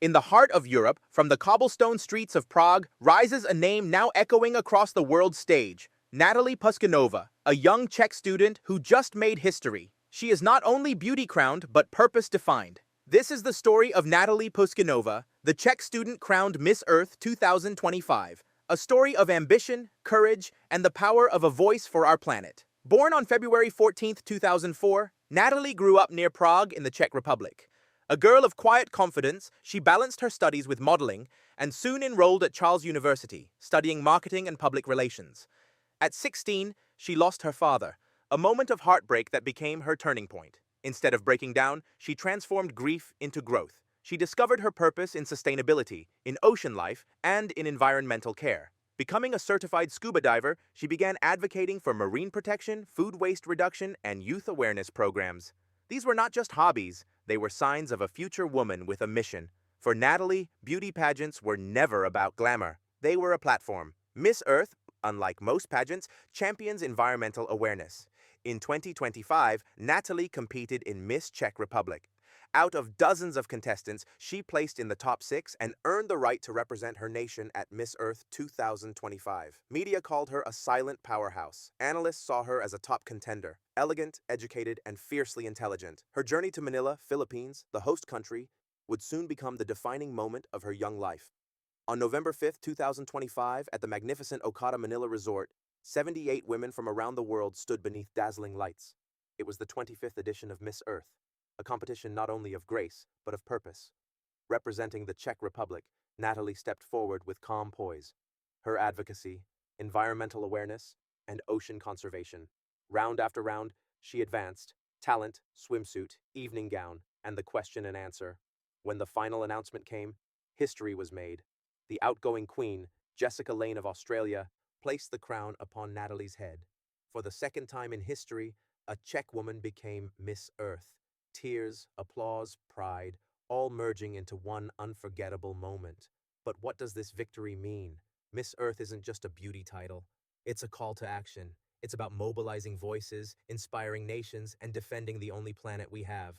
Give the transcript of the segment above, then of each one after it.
In the heart of Europe, from the cobblestone streets of Prague, rises a name now echoing across the world stage, Natalie Puskinova, a young Czech student who just made history. She is not only beauty-crowned, but purpose-defined. This is the story of Natalie Puskinova, the Czech student crowned Miss Earth 2025, a story of ambition, courage, and the power of a voice for our planet. Born on February 14, 2004, Natalie grew up near Prague in the Czech Republic. A girl of quiet confidence, she balanced her studies with modeling and soon enrolled at Charles University, studying marketing and public relations. At 16, she lost her father, a moment of heartbreak that became her turning point. Instead of breaking down, she transformed grief into growth. She discovered her purpose in sustainability, in ocean life, and in environmental care. Becoming a certified scuba diver, she began advocating for marine protection, food waste reduction, and youth awareness programs. These were not just hobbies, they were signs of a future woman with a mission. For Natalie, beauty pageants were never about glamour. They were a platform. Miss Earth, unlike most pageants, champions environmental awareness. In 2025, Natalie competed in Miss Czech Republic. Out of dozens of contestants, she placed in the top 6 and earned the right to represent her nation at Miss Earth 2025. Media called her a silent powerhouse. Analysts saw her as a top contender, elegant, educated, and fiercely intelligent. Her journey to Manila, Philippines, the host country, would soon become the defining moment of her young life. On November 5, 2025, at the magnificent Okada Manila Resort, 78 women from around the world stood beneath dazzling lights. It was the 25th edition of Miss Earth, a competition not only of grace, but of purpose. Representing the Czech Republic, Natalie stepped forward with calm poise. Her advocacy, environmental awareness, and ocean conservation. Round after round, she advanced, talent, swimsuit, evening gown, and the question and answer. When the final announcement came, history was made. The outgoing queen, Jessica Lane of Australia, placed the crown upon Natalie's head. For the second time in history, a Czech woman became Miss Earth. Tears, applause, pride, all merging into one unforgettable moment. But what does this victory mean? Miss Earth isn't just a beauty title. It's a call to action. It's about mobilizing voices, inspiring nations, and defending the only planet we have.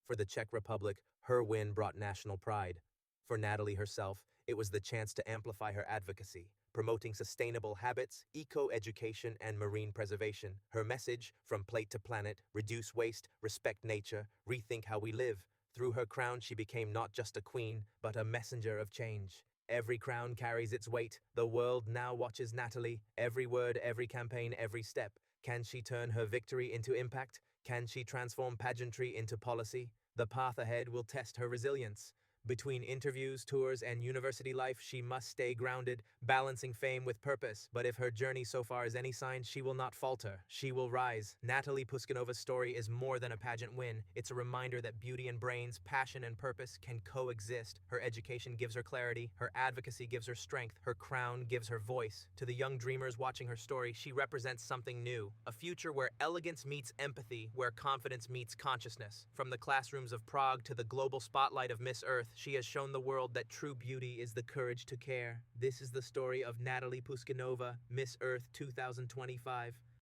For the Czech Republic, her win brought national pride. For Natalie herself, it was the chance to amplify her advocacy, promoting sustainable habits, eco-education, and marine preservation. Her message, from plate to planet, reduce waste, respect nature, rethink how we live. Through her crown, she became not just a queen, but a messenger of change. Every crown carries its weight. The world now watches Natalie. Every word, every campaign, every step. Can she turn her victory into impact? Can she transform pageantry into policy? The path ahead will test her resilience. Between interviews, tours, and university life, she must stay grounded, balancing fame with purpose. But if her journey so far is any sign, she will not falter. She will rise. Natalie Puskinova's story is more than a pageant win. It's a reminder that beauty and brains, passion and purpose can coexist. Her education gives her clarity. Her advocacy gives her strength. Her crown gives her voice. To the young dreamers watching her story, she represents something new. A future where elegance meets empathy, where confidence meets consciousness. From the classrooms of Prague to the global spotlight of Miss Earth, she has shown the world that true beauty is the courage to care. This is the story of Natalie Puskinova, Miss Earth 2025.